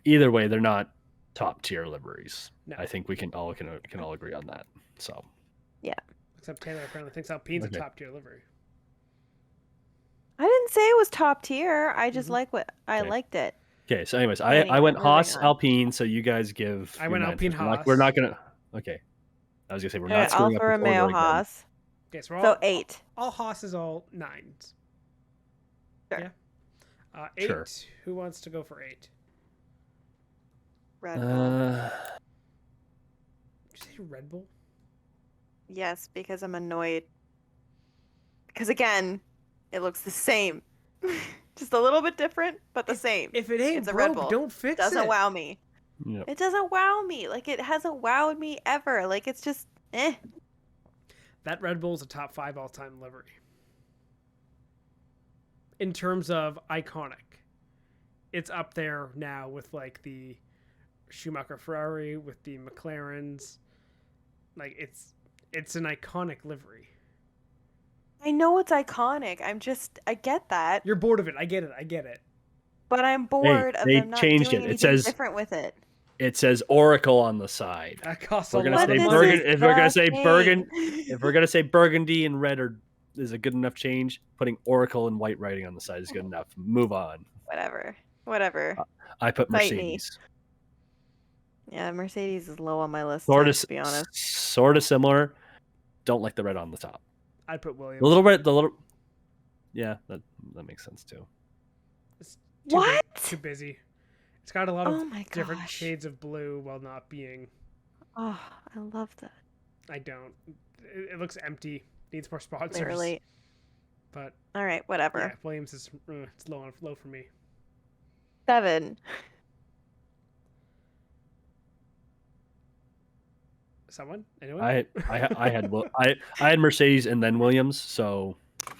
Either way, they're not top tier liveries. No. I think we can all agree on that. So Except Taylor apparently thinks Alpine's Okay. a top tier livery. I didn't say it was top tier. I just Mhm. like what I Okay. liked it. okay. So anyways, Anyway, I went moving Haas on. Alpine. So you guys give. I your went nine. Alpine Haas. We're not gonna. Okay. I was gonna say we're not screwing Alfa up the Romeo order again. Haas. Okay, so, So 8. all Haas is all 9s. Sure. Yeah. 8. Sure. Who wants to go for 8? Red Bull. Did you say Red Bull? Yes, because I'm annoyed. Because again, it looks the same. Just a little bit different, but the same. If it ain't It's a Red broke, Bull. don't fix Doesn't it. wow me. Yep. It doesn't wow me. Like, it hasn't wowed me ever. Like, it's just eh. That Red Bull is a top 5 all-time livery. In terms of iconic, it's up there now with like the Schumacher Ferrari, with the McLarens. Like it's an iconic livery. I know it's iconic. I get You're bored of it. I get it. but I'm bored of they them not changed doing it. It anything says- different with it. It says Oracle on the side. That costs We're a gonna lot. say But Of this money. is If we're gonna the say thing. Burgundy, if we're gonna say Burgundy and red is a good enough change, putting Oracle and white writing on the side is good enough. Move on. Whatever. I put Fight me. Mercedes. Yeah, Mercedes is low on my list, Sort too, of, to be honest. sort of similar. Don't like the red on the top. I'd put Williams. The little red, the little. Yeah, that makes sense too. It's too What? Too busy. It's got a lot of Oh my different gosh. shades of blue while not being. Oh, I love that. I don't. It looks empty. Needs more sponsors. Literally. But All right, whatever. yeah, Williams is it's low for me. 7. Someone? Anyone? I had Mercedes and then Williams. So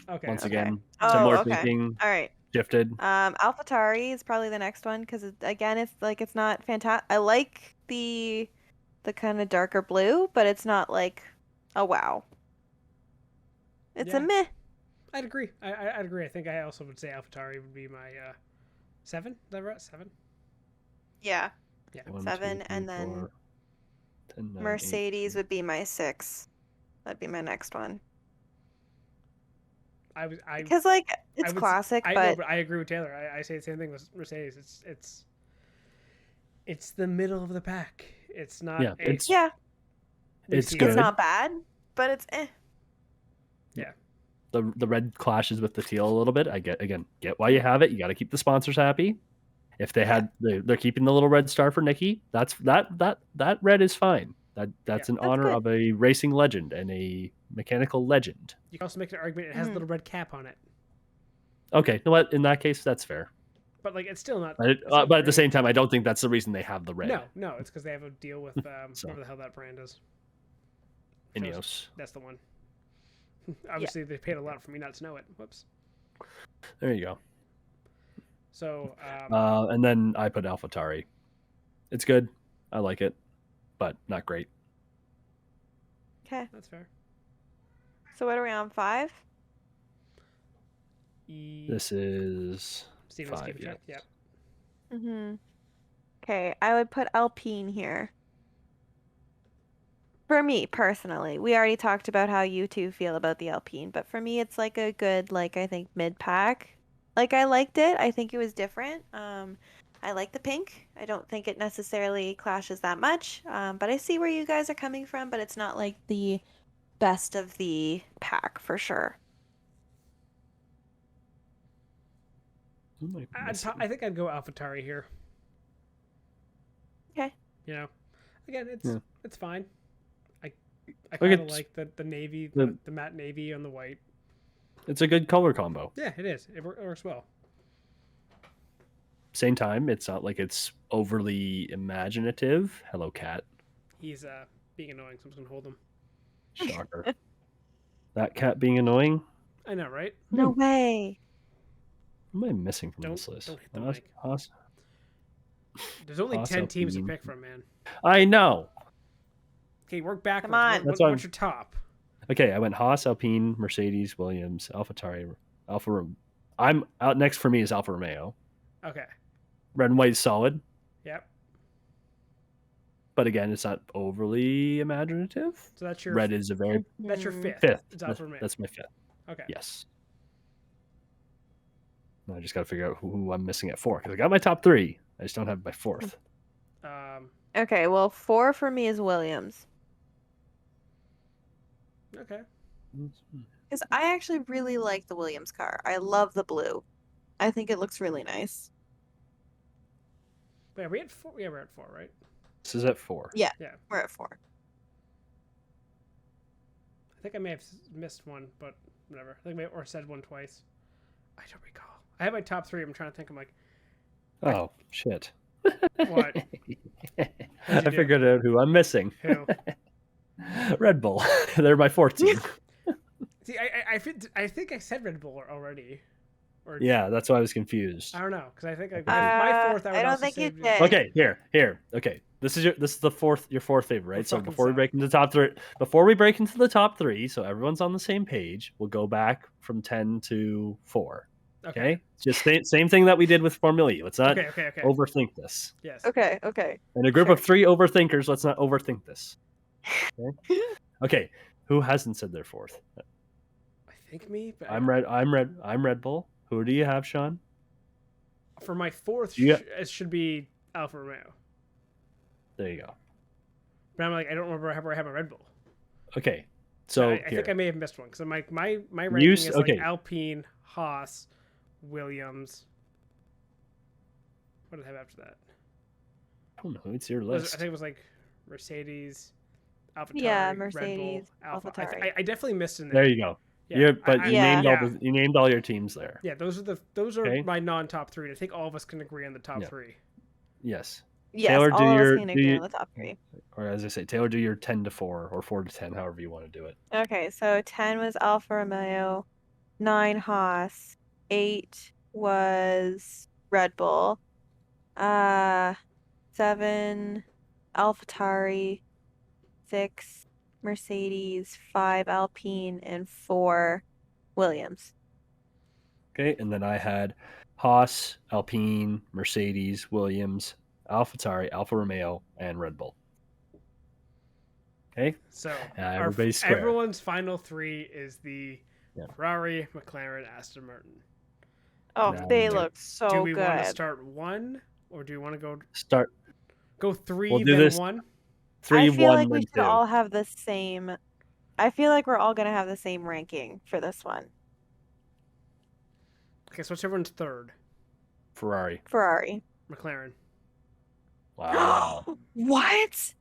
Okay. once Okay. again, Oh, similar okay. thinking, All right. shifted. AlphaTauri is probably the next one because again, it's not fantastic. I like the kind of darker blue, but it's not like a wow. It's Yeah. a meh. I'd agree. I'd agree. I think I also would say AlphaTauri would be my 7. Is that right? 7. Yeah. Yeah. 1, 7, 2, 3, and then 4, 10, 9, Mercedes would be my 6. That'd be my next one. Because it's classic, but I agree with Taylor. I say the same thing with Mercedes. It's the middle of the pack. It's not. Yeah, a, it's yeah, it's see good. it's not bad, but it's eh. The red clashes with the teal a little bit. I get why you have it. You got to keep the sponsors happy. If they had they're keeping the little red star for Nikki, that red is fine. That's in honor good. of a racing legend and a mechanical legend. You can also make an argument. It has a little red cap on it, Okay, you know what? In that case, that's fair. but like it's still not. But, it's not but at the great. same time, I don't think that's the reason they have the red. No, it's because they have a deal with So. whatever the hell that brand is. Ineos. That's the one. Obviously, they paid a lot for me not to know it. Whoops. There you go. So, And then I put AlphaTauri. It's good. I like it, but not great. Okay, that's fair. so what are we on, 5? This is Steven's 5. keep Yeah. check. Yep. Mm-hmm. Okay, I would put Alpine here. For me, personally, we already talked about how you two feel about the Alpine, but for me, it's like a good, like, I think mid-pack. Like, I liked it. I think it was different. I like the pink. I don't think it necessarily clashes that much, but I see where you guys are coming from, but it's not like the best of the pack for sure. I think I'd go AlphaTauri here. Okay. You know, again, it's fine. I Look, kind of it's- like the navy, the- the matte navy on the white. It's a good color combo. Yeah, it is. It works well. Same time, it's not like it's overly imaginative. Hello, cat. He's being annoying, so I'm just gonna hold him. Shocker. That cat being annoying. I know, right? No way. What am I missing from Don't- this list? don't hit the Haas- mic. Haas? There's only Haas 10 teams to Alpine. pick from, man. I know. Okay, work backwards. on. That's why What's your top? Okay, I went Haas, Alpine, Mercedes, Williams, AlphaTauri, I'm out next for me is Alfa Romeo. Okay. Red and white is solid, Yep. but again, it's not overly imaginative. So that's your Red is a very that's your Mhm. fifth. fifth. It's Alfa Romeo. That's my fifth. Okay. Yes. Now I just got to figure out who I'm missing at 4 because I got my top 3. I just don't have my 4th. Okay, well, 4 for me is Williams. Okay. Because I actually really like the Williams car. I love the blue. I think it looks really nice. Wait, are we at 4? Yeah, we're at 4, right? This is at 4. Yeah, Yeah. we're at 4. I think I may have missed one, but whatever. I think I may, or said one twice. I don't recall. I have my top 3. I'm trying to think. I'm like, Oh shit! what? I figured out who I'm missing. Who? Red Bull. They're my 4th team. See, I think I said Red Bull already. Or Yeah, that's why I was confused. I don't know because I think my 4th. I would I don't also think say you the- did. Okay, here. Okay, this is your the 4th your 4th favorite, right? What So fucking before we suck. break into the top 3, before we break into the top 3, so everyone's on the same page, we'll go back from 10 to 4. Okay, it's just same thing that we did with Formula E. Let's not Okay. overthink this. Yes. Okay. In a group Sure. of 3 overthinkers, let's not overthink this. Okay, who hasn't said their fourth? I think me. But I'm Red Bull. Who do you have, Sean? For my fourth, Yeah. it should be Alfa Romeo. There you go. But I'm like, I don't remember where I have my Red Bull. Okay, so I think I may have missed one because my ranking You is s- like okay. Alpine, Haas, Williams. What did I have after that? I don't know. It's your I list. think it was like Mercedes, AlphaTauri, Yeah, Red Bull, Mercedes, Alpha. AlphaTauri. I definitely missed in there. There you go. Yeah, But you Yeah. named all your teams there. Yeah, those are Okay. my non-top 3. And I think all of us can agree on the top Yeah. 3. Yes. Yes, Taylor, all do of us your- can do agree you- on the top 3. Or as I say, Taylor, do your 10 to 4 or 4 to 10, however you want to do it. Okay, so 10 was Alfa Romeo, 9 Haas, 8 was Red Bull, 7 AlphaTauri, 6 Mercedes, 5 Alpine, and 4 Williams. Okay, and then I had Haas, Alpine, Mercedes, Williams, AlphaTauri, Alfa Romeo, and Red Bull. Okay, So everybody's square. everyone's final 3 is the Yeah. Ferrari, McLaren, Aston Martin. Oh, Nah, they dude. look so do we good. want to start 1 or do we want to Start go 3 We'll do then this 1? 3, I feel 1, like we then should 2. all have the same. I feel like we're all gonna have the same ranking for this one. Okay, so what's everyone's third? Ferrari. Ferrari. McLaren. Wow. What?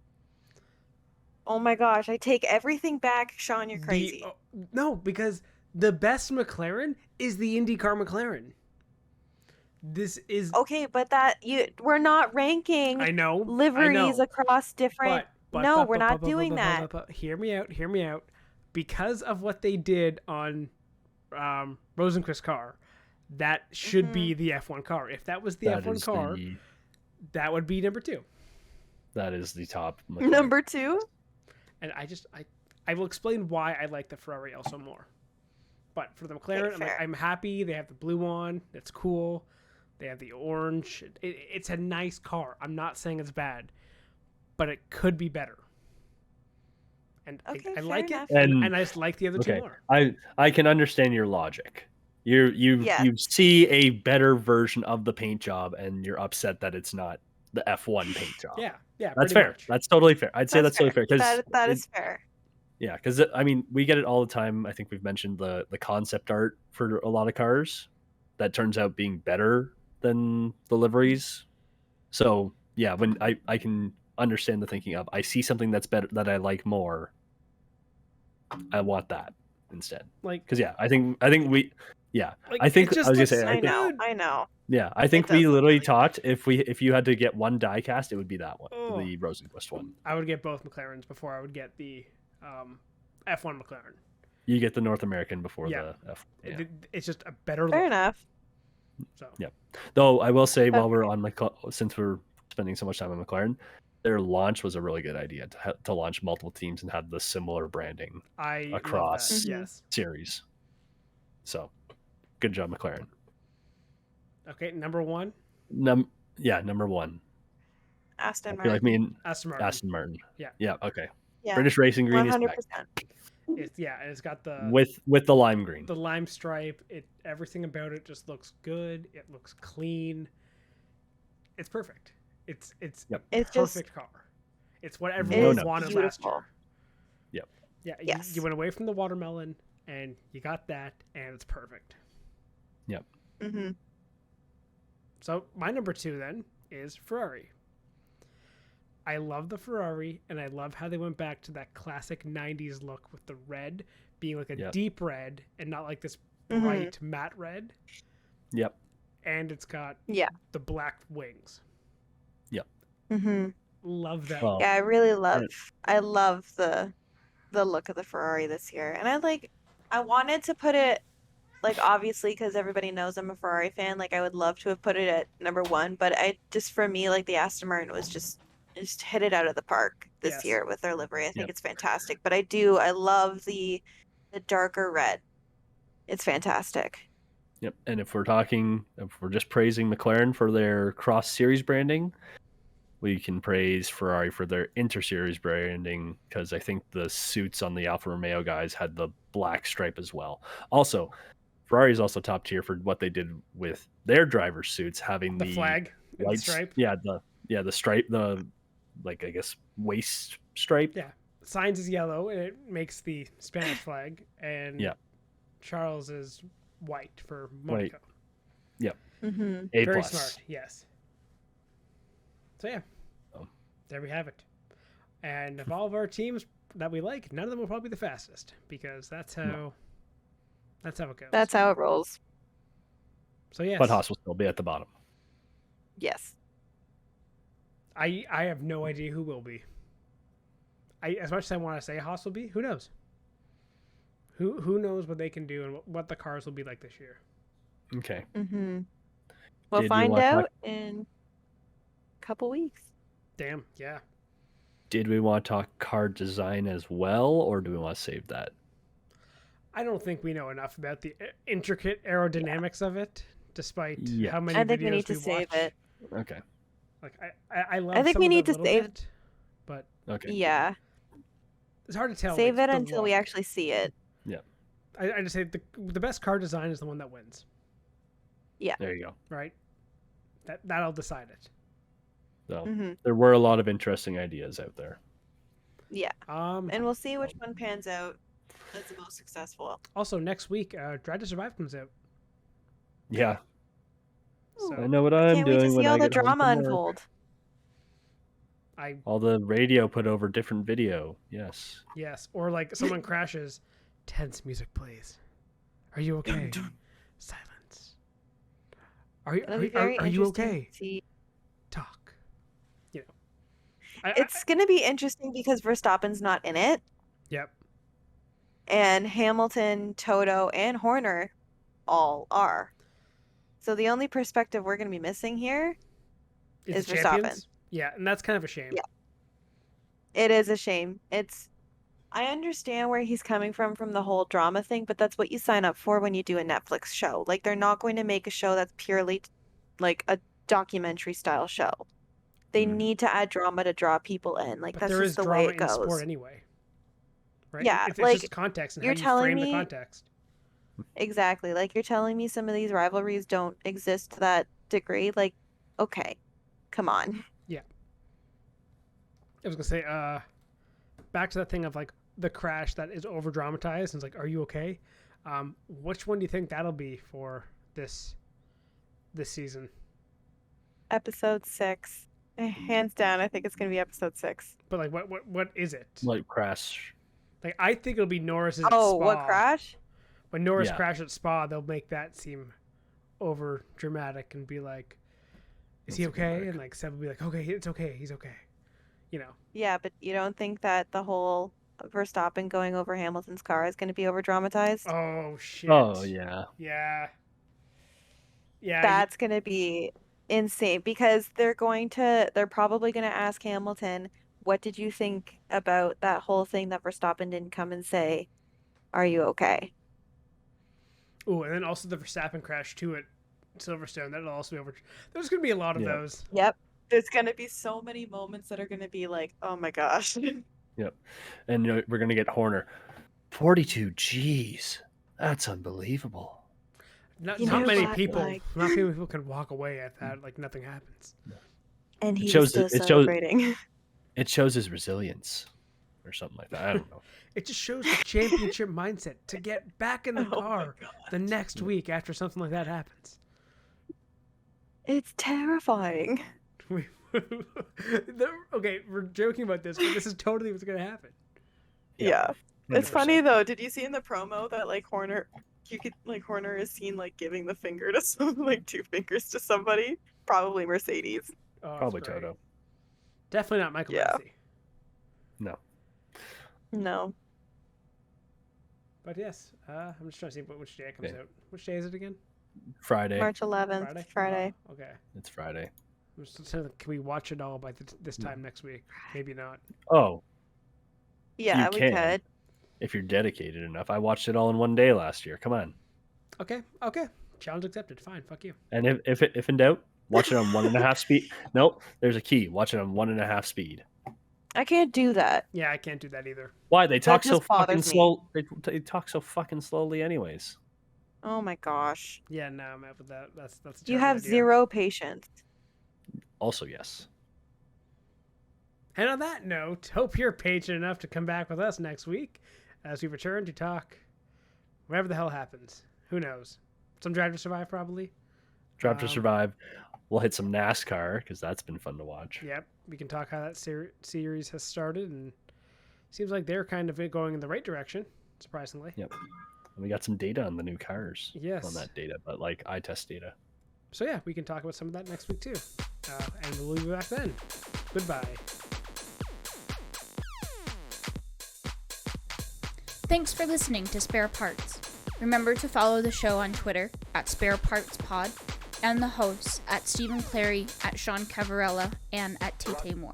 Oh my gosh, I take everything back, Sean, you're The- crazy. oh, no, because the best McLaren is the IndyCar McLaren. This is Okay, but we're not ranking I know liveries across different. No, we're not doing that. Hear me out. Because of what they did on Rosenquist's car, that should be the F1 car. If that was the That F1 is car, that would be number 2. That is the top. McLaren. Number 2? And I will explain why I like the Ferrari also more. But for the McLaren, Okay, fair. I'm happy. They have the blue on. It's cool. They have the orange. It's a nice car. I'm not saying it's bad, but it could be better. And Okay, I fair like enough. it, and I just like the other two Okay, more. I can understand your logic. You see a better version of the paint job, and you're upset that it's not the F1 paint job. Yeah, That's pretty fair. much. That's totally fair. I'd say that's totally fair because that is fair. yeah, because I mean we get it all the time. I think we've mentioned the concept art for a lot of cars that turns out being better than the liveries. So yeah, when I can understand the thinking of I see something that's better that I like more, I want that instead. Like, Because yeah, I think we yeah like, I think it just I was gonna looks say I know. good. I know. yeah I think does we look literally really talked if you had to get one die cast, it would be that one, Oh. the Rosenquist one. I would get both McLarens before I would get the F1 McLaren. You get the North American before Yeah. the F. Yeah. It's just a better Fair look. enough. So Yeah. Though I will say, while we're on since we're spending so much time on McLaren, their launch was a really good idea to launch multiple teams and have the similar branding I love across. that. Mhm. Yes. series. So, good job, McLaren. Okay, number 1, Number 1. Aston I Martin. feel like me and Aston Martin. Aston Martin. Yeah. Yeah. Okay. Yeah. British Racing Green is 100%. back And it's got the with the lime green. the lime stripe. Everything about it just looks good. It looks clean. It's perfect. It's Yep. It's just perfect car. It's what It everyone is wanted last beautiful. year. Yep. Yeah. Yes. You went away from the watermelon, and you got that, and it's perfect. Mm-hmm. So my number 2 then is Ferrari. I love the Ferrari, and I love how they went back to that classic 90s look with the red being like a Yep. deep red and not like this Mhm. bright matte red. Yep. And it's got Yeah. the black wings. Mm-hmm. Love that. Well, Yeah, I love the look of the Ferrari this year. And I wanted to put it, like, obviously, because everybody knows I'm a Ferrari fan, like, I would love to have put it at number 1, but for me, like, the Aston Martin was just hit it out of the park this Yes. year with their livery. I think Yep. it's fantastic. But I love the darker red. It's fantastic. Yep. And if we're just praising McLaren for their cross series branding, we can praise Ferrari for their inter-series branding, because I think the suits on the Alfa Romeo guys had the black stripe as well. Also, Ferrari is also top tier for what they did with their driver suits, having The flag and the white stripe. the stripe, the like I guess waist stripe. Yeah. Sainz is yellow, and it makes the Spanish flag, and Yeah. Charles is white for White. Monaco. Yep. Mm-hmm. A Very plus. smart, yes. So yeah, Oh. there we have it. And of all of our teams that we like, none of them will probably be the fastest, because that's how it goes. That's how it rolls. So yes, But Haas will still be at the bottom. Yes. I have no idea who will be. As much as I want to say Haas will be, who knows? Who knows what they can do and what the cars will be like this year? Okay. Mm-hmm. We'll Did you find want to out talk- in a couple weeks. Damn, yeah. Did we want to talk car design as well, or do we want to save that? I don't think we know enough about the intricate aerodynamics of it, despite Yeah. how many I think videos we need to save watch. it. Okay. Like I love. I think some we of need it a to little save- bit, but Okay. Yeah. it's hard to tell. Save like, it the until we look. actually see it. I just say the best car design is the one that wins, There you go. right? That'll decide it. So Mm-hmm. there were a lot of interesting ideas out there. Yeah. And And we'll see which one pans out as the most successful. also next week, Drive to Survive comes out. Yeah. So I know what I'm Can't wait doing to when see I all the get home drama from work. unfold. All the radio put over different video. Yes. Yes, or like someone crashes, tense music plays. Are you okay? Silence. Are you It'll be very are you interesting okay? to see. Talk. You know. It's going to be interesting because Verstappen's not in it, Yep. and Hamilton, Toto, and Horner all are. So the only perspective we're going to be missing here, It's Is the Verstappen. champions. Yeah, and that's kind of a shame. Yeah. it is a shame. I understand where he's coming from the whole drama thing, but that's what you sign up for when you do a Netflix show. Like, they're not going to make a show that's purely like a documentary style show. They Mhm. need to add drama to draw people in. Like, But that's there just is the drama way it in goes. sport anyway. Right? Yeah, It's like, just context and you're how you telling frame the me- context. Exactly. Like, you're telling me some of these rivalries don't exist to that degree. Like, okay, come on. I was gonna say, back to that thing of like the crash that is over dramatized, and it's like, are you okay? Which one do you think that'll be for this season? Episode 6. Hands down, I think it's going to be episode 6. But like, what is it? Like crash. Like, I think it'll be Norris's. Oh, at Spa. what crash? When Norris Yeah. crashed at Spa, they'll make that seem over dramatic and be like, "Is he That's a good okay?" pick. And like Seb will be like, "Okay, it's okay, he's okay." You know. Yeah, but you don't think that the whole Verstappen going over Hamilton's car is going to be over dramatized? Oh shit. Oh yeah. Yeah. Yeah. That's going to be insane because they're probably going to ask Hamilton, what did you think about that whole thing that Verstappen didn't come and say, are you okay? Oh, and then also the Verstappen crash too at Silverstone. That'll also be over. There's gonna be a lot of Yeah. those. Yep. There's going to be so many moments that are going to be like, oh my gosh. And we're gonna get Horner. 42 G's. That's unbelievable. Not You not know many what, people. like- Not many people can walk away at that. Like nothing happens. And It he's shows still it shows- celebrating. It shows his resilience, or something like that. I don't know. It just shows the championship mindset to get back in the Oh my car the next week after something like that happens. It's terrifying. Okay, we're joking about this, but this is totally what's gonna happen. Yeah. It's 100%. funny though. Did you see in the promo that like Horner is seen like giving the finger to like 2 fingers to somebody? Probably Mercedes. Oh, it's Probably great. Toto. Definitely not Michael Yeah. Massey. No. No. But yes, I'm just trying to see which day it comes Yeah. out. Which day is it again? Friday. March 11th, Friday. Oh, okay. It's Friday. I'm just saying, can we watch it all by this time next week? Maybe not. Oh, Yeah, You we can. could. if you're dedicated enough. I watched it all in one day last year. Come on. Okay. Challenge accepted. Fine. Fuck you. And if in doubt, watch it on 1.5 speed. Nope, there's a key. Watch it on 1.5 speed. I can't do that. Yeah, I can't do that either. Why? They talk so just fucking bothers me. slow. They talk so fucking slowly, anyways. Oh my gosh. Yeah, no, I'm out with that. That's a You terrible have idea. 0 patience. Also, yes. And on that note, hope you're patient enough to come back with us next week as we return to talk whatever the hell happens. Who knows? Some Drive to Survive, probably. Drive to Survive. We'll hit some NASCAR because that's been fun to watch. Yep, we can talk how that series has started, and seems like they're kind of going in the right direction, surprisingly. Yep. And we got some data on the new cars. Yes. On that data, but like eye test data. So yeah, we can talk about some of that next week too. And we'll be back then. Goodbye. Thanks for listening to Spare Parts. Remember to follow the show on Twitter at sparepartspod and the hosts at Stephen Clary, at Sean Cavarella, and at Tate Moore.